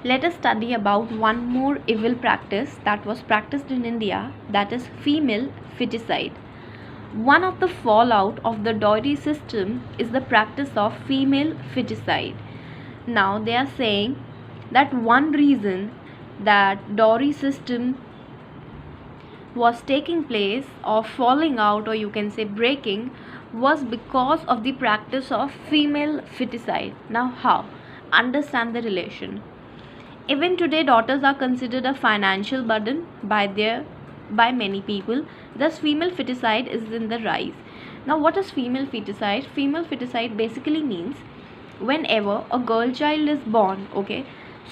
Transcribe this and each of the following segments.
Let us study about one more evil practice that was practiced in India, that is female feticide. One of the fallout of the dowry system is the practice of female feticide. Now they are saying that one reason that dowry system was taking place or falling out, or you can say breaking, was because of the practice of female feticide. Now how? Understand the relation. Even today, daughters are considered a financial burden by many people. Thus, female feticide is in the rise. Now, what is female feticide? Female feticide basically means whenever a girl child is born, okay,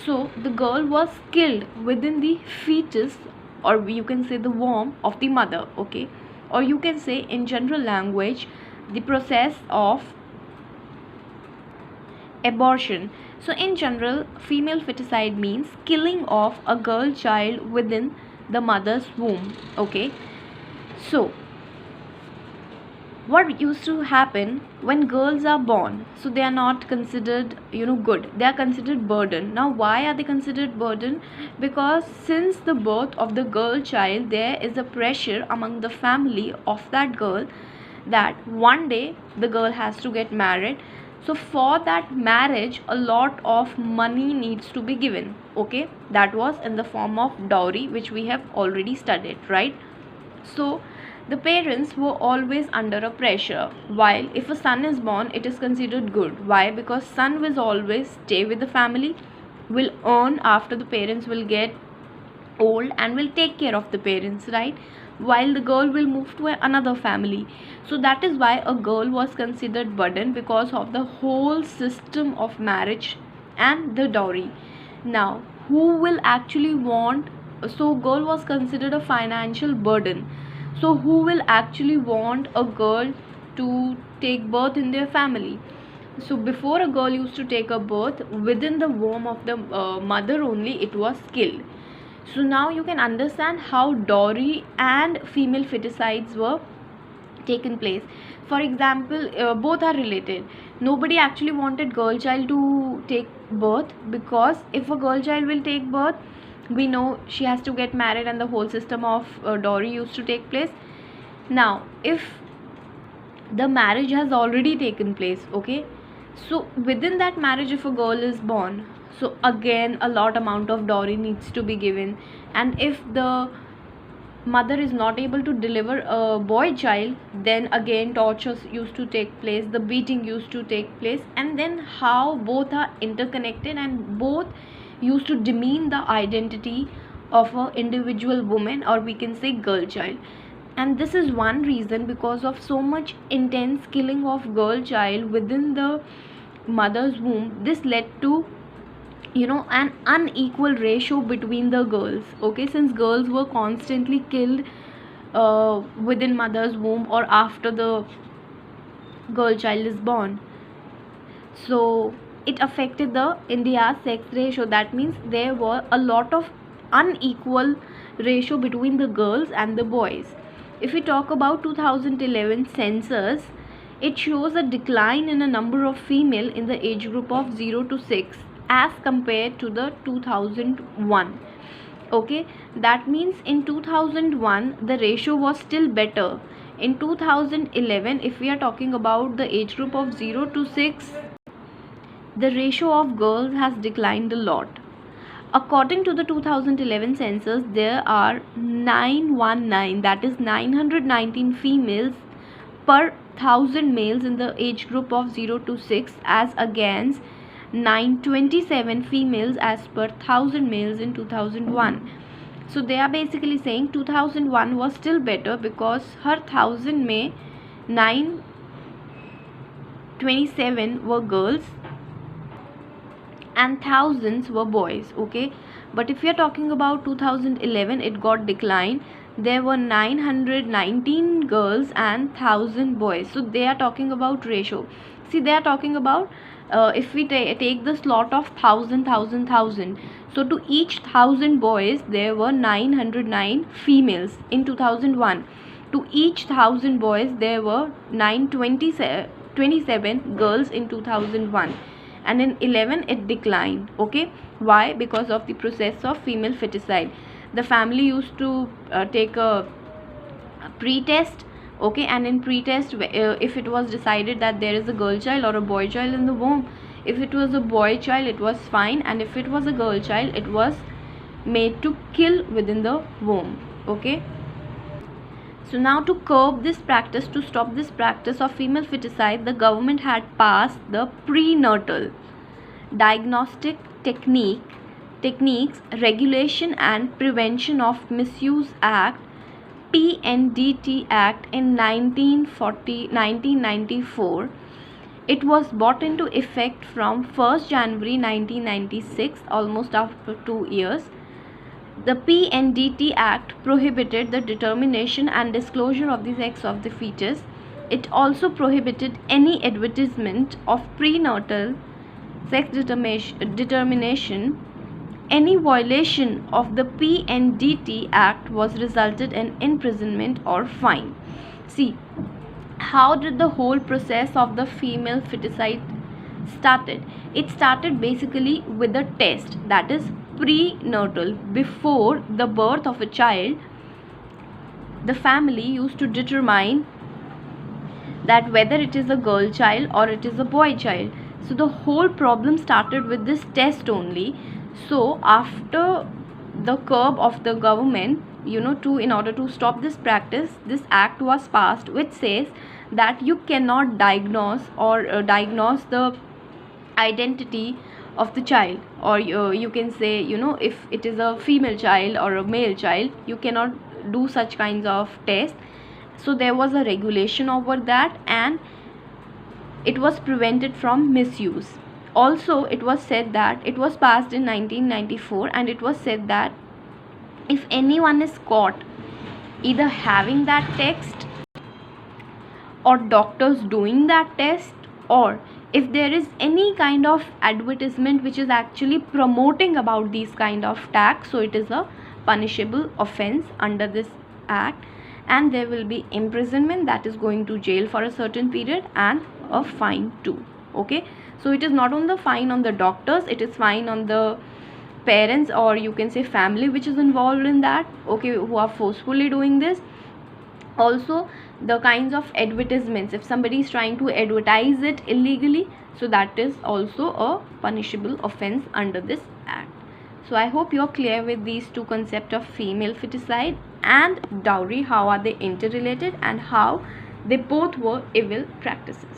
so the girl was killed within the fetus, or you can say the womb of the mother, okay, or you can say in general language the process of abortion. So in general, female feticide means killing of a girl child within the mother's womb, okay. So what used to happen when girls are born, so they are not considered good, they are considered burden. Now why are they considered burden? Because since the birth of the girl child, there is a pressure among the family of that girl that one day the girl has to get married. So for that marriage, a lot of money needs to be given, okay. That was in the form of dowry, which we have already studied, right? So the parents were always under a pressure. While if a son is born, it is considered good. Why? Because son will always stay with the family, will earn after the parents will get old, and will take care of the parents, right? While the girl will move to another family. So that is why a girl was considered burden, because of the whole system of marriage and the dowry. Now who will actually want, so girl was considered a financial burden, so who will actually want a girl to take birth in their family? So before a girl used to take a birth within the womb of the mother only, it was killed. So now you can understand how dowry and female feticides were taken place. For example, both are related. Nobody actually wanted girl child to take birth, because if a girl child will take birth, we know she has to get married, and the whole system of dowry used to take place. Now if the marriage has already taken place, okay, so within that marriage, if a girl is born, so again a lot amount of dowry needs to be given. And if the mother is not able to deliver a boy child, then again tortures used to take place, the beating used to take place, and then how both are interconnected, and both used to demean the identity of a individual woman, or we can say girl child. And this is one reason, because of so much intense killing of girl child within the mother's womb, this led to an unequal ratio between the girls, okay, since girls were constantly killed within mother's womb or after the girl child is born. So it affected the India sex ratio. That means there were a lot of unequal ratio between the girls and the boys. If we talk about 2011 census, it shows a decline in a number of female in the age group of 0 to 6 as compared to the 2001, okay. That means in 2001 the ratio was still better. In 2011, if we are talking about the age group of 0 to 6, the ratio of girls has declined a lot. According to the 2011 census, there are 919, that is 919 females per 1000 males in the age group of 0 to 6, as against 927 females as per 1000 males in 2001. So they are basically saying 2001 was still better, because her 1000 में 927 were girls and thousands were boys, okay. But if we are talking about 2011, it got declined. There were 919 girls and 1000 boys. So they are talking about ratio. See, they are talking about if we take the slot of 1000, so to each 1000 boys there were 909 females in 2001. To each 1000 boys there were 927 girls in 2001, and in 11 it declined, okay. Why? Because of the process of female feticide. The family used to take a pre-test, okay, and in pre-test, if it was decided that there is a girl child or a boy child in the womb, if it was a boy child it was fine, and if it was a girl child it was made to kill within the womb, okay. So now, to curb this practice, to stop this practice of female feticide, the government had passed the Prenatal Diagnostic Techniques Regulation and Prevention of Misuse Act, PNDT Act, in 1994. It was brought into effect from 1st January 1996, almost after 2 years. The PNDT Act prohibited the determination and disclosure of the sex of the fetus. It also prohibited any advertisement of prenatal sex determination. Any violation of the PNDT Act was resulted in imprisonment or fine. See, how did the whole process of the female feticide started? It started basically with a test, that is prenatal. Before the birth of a child, the family used to determine that whether it is a girl child or it is a boy child. So the whole problem started with this test only. So after the curb of the government, in order to stop this practice, this act was passed which says that you cannot diagnose diagnose the identity of the child, or you can say, if it is a female child or a male child, you cannot do such kinds of tests. So there was a regulation over that, and it was prevented from misuse. Also, it was said that it was passed in 1994, and it was said that if anyone is caught either having that text, or doctors doing that test, or if there is any kind of advertisement which is actually promoting about these kind of tags, so it is a punishable offense under this act, and there will be imprisonment, that is going to jail for a certain period, and a fine too, okay. So it is not on the fine on the doctors, it is fine on the parents, or you can say family which is involved in that, okay, who are forcefully doing this. Also, the kinds of advertisements, if somebody is trying to advertise it illegally, so that is also a punishable offense under this act. So I hope you are clear with these two concepts of female feticide and dowry, how are they interrelated and how they both were evil practices.